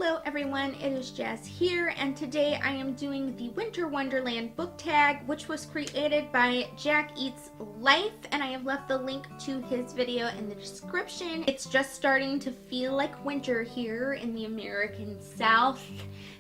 Hello everyone, it is Jazz here, and today I am doing the Winter Wonderland book tag, which was created by Jack Eats Life, and I have left the link to his video in the description. It's just starting to feel like winter here in the American South,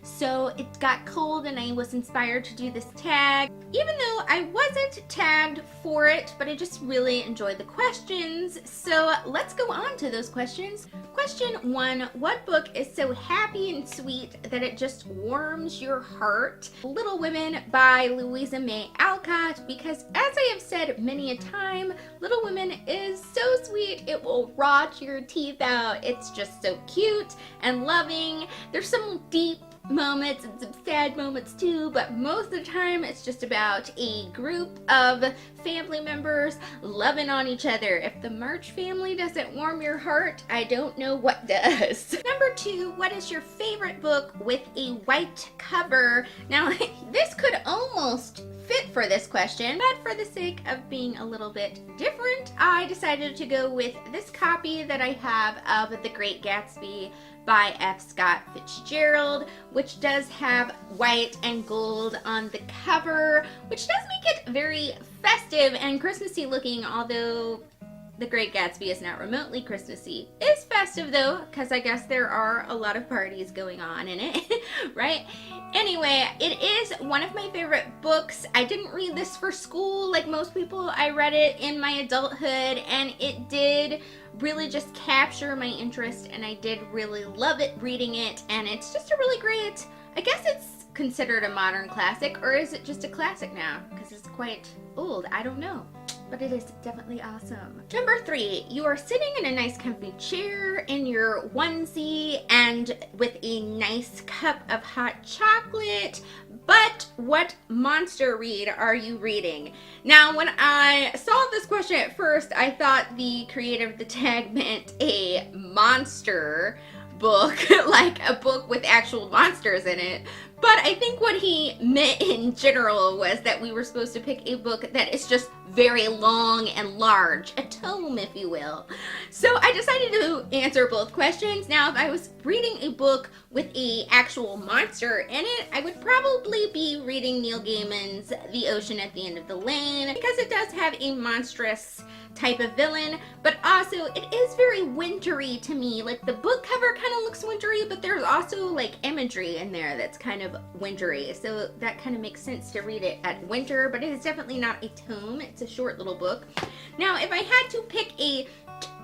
so it got cold and I was inspired to do this tag, even though I wasn't tagged for it, but I just really enjoyed the questions. So let's go on to those questions. Question 1, what book is so happy and sweet that it just warms your heart? Little Women by Louisa May Alcott, because as I have said many a time, Little Women is so sweet it will rot your teeth out. It's just so cute and loving. There's some deep moments and some sad moments too, but most of the time it's just about a group of family members loving on each other. If the March family doesn't warm your heart, I don't know what does. Number 2, what is your favorite book with a white cover? Now this could almost fit for this question, but for the sake of being a little bit different, I decided to go with this copy that I have of The Great Gatsby by F. Scott Fitzgerald, which does have white and gold on the cover, which does make it very festive and Christmassy looking, although The Great Gatsby is not remotely Christmassy. It's festive though, because I guess there are a lot of parties going on in it, right? Anyway, it is one of my favorite books. I didn't read this for school like most people. I read it in my adulthood, and it did really just capture my interest, and I did really love it reading it, and it's just a really great, I guess it's considered a modern classic, or is it just a classic now? Because it's quite old, I don't know. But it is definitely awesome. Number 3, you are sitting in a nice comfy chair in your onesie and with a nice cup of hot chocolate, but what monster read are you reading? Now, when I saw this question at first, I thought the creator of the tag meant a monster book, like a book with actual monsters in it. But I think what he meant in general was that we were supposed to pick a book that is just very long and large, a tome if you will. So I decided to answer both questions. Now if I was reading a book with a actual monster in it, I would probably be reading Neil Gaiman's The Ocean at the End of the Lane, because it does have a monstrous type of villain, but also it is very wintry to me. Like the book cover kind of looks wintry, but there's also like imagery in there that's kind of wintry, so that kind of makes sense to read it at winter, but it is definitely not a tome. It's a short little book. Now if I had to pick a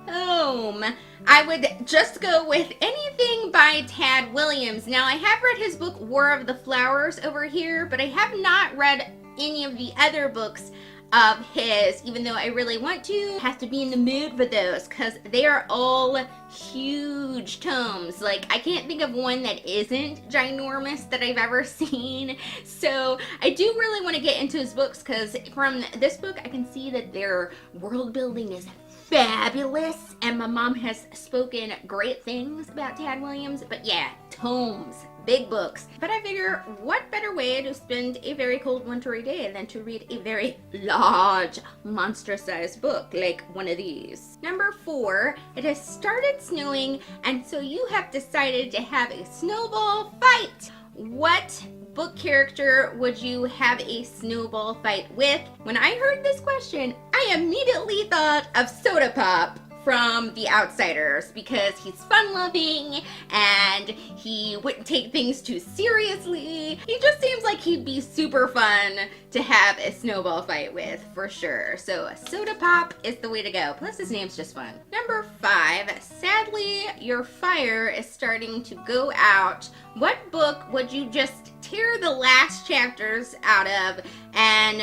tome, I would just go with anything by Tad Williams. Now I have read his book War of the Flowers over here, but I have not read any of the other books of his, even though I really want to. Have to be in the mood for those, because they are all huge tomes. Like I can't think of one that isn't ginormous that I've ever seen. So I do really want to get into his books, because from this book I can see that their world building is fabulous, and my mom has spoken great things about Tad Williams. But yeah, tomes, big books. But I figure what better way to spend a very cold wintry day than to read a very large monster-sized book like one of these. Number 4, it has started snowing, and so you have decided to have a snowball fight. What book character would you have a snowball fight with? When I heard this question, I immediately thought of Soda Pop from The Outsiders, because he's fun-loving and he wouldn't take things too seriously. He just seems like he'd be super fun to have a snowball fight with, for sure. So Soda Pop is the way to go. Plus his name's just fun. Number 5, sadly your fire is starting to go out. What book would you just tear the last chapters out of and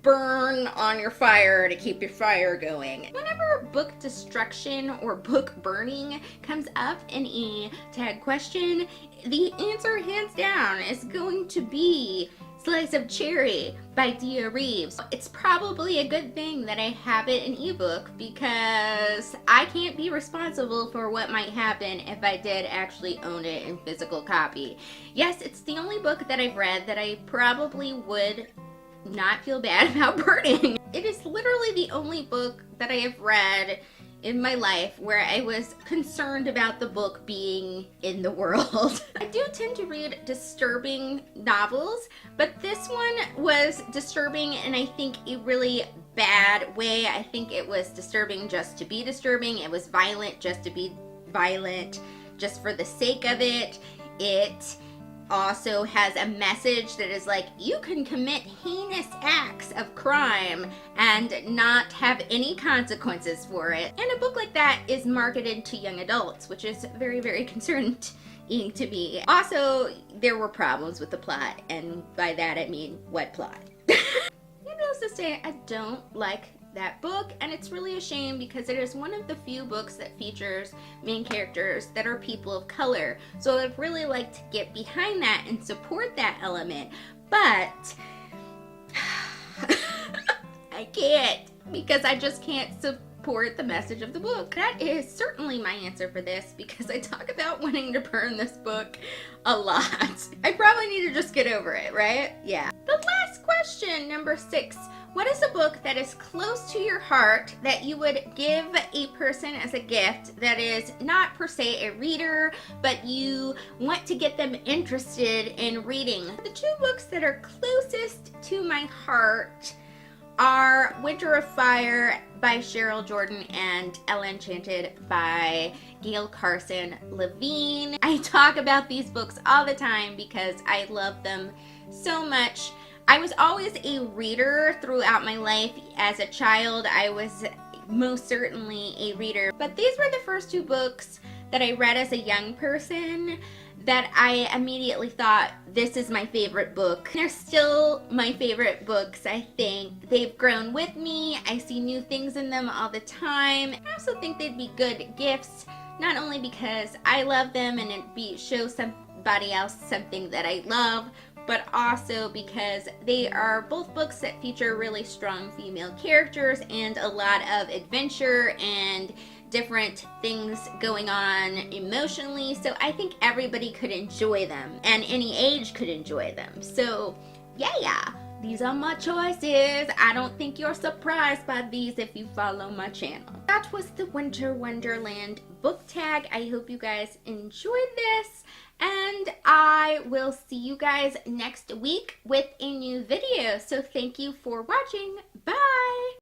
burn on your fire to keep your fire going? Whenever book destruction or book burning comes up in a tag question, the answer hands down is going to be Slice of Cherry by Dia Reeves. It's probably a good thing that I have it in ebook, because I can't be responsible for what might happen if I did actually own it in physical copy. Yes, it's the only book that I've read that I probably would not feel bad about burning. It is literally the only book that I have read in my life where I was concerned about the book being in the world. I do tend to read disturbing novels, but this one was disturbing in, I think, a really bad way. I think it was disturbing just to be disturbing. It was violent just to be violent, just for the sake of it. It also has a message that is like, you can commit heinous acts of crime and not have any consequences for it. And a book like that is marketed to young adults, which is very, very concerning to me. Also, there were problems with the plot, and by that I mean, what plot? Needless to say, I don't like that book, and it's really a shame because it is one of the few books that features main characters that are people of color. So I'd really like to get behind that and support that element, but I can't, because I just can't support the message of the book. That is certainly my answer for this, because I talk about wanting to burn this book a lot. I probably need to just get over it, right? Yeah. The last question, number 6. What is a book that is close to your heart that you would give a person as a gift that is not per se a reader, but you want to get them interested in reading? The 2 books that are closest to my heart are Winter of Fire by Cheryl Jordan and Ella Enchanted by Gail Carson Levine. I talk about these books all the time because I love them so much. I was always a reader throughout my life. As a child, I was most certainly a reader. But these were the first 2 books that I read as a young person that I immediately thought, this is my favorite book. They're still my favorite books, I think. They've grown with me. I see new things in them all the time. I also think they'd be good gifts, not only because I love them and it show somebody else something that I love, but also because they are both books that feature really strong female characters and a lot of adventure and different things going on emotionally. So I think everybody could enjoy them, and any age could enjoy them. So yeah, these are my choices. I don't think you're surprised by these if you follow my channel. That was the Winter Wonderland book tag. I hope you guys enjoyed this, and I will see you guys next week with a new video. So thank you for watching. Bye!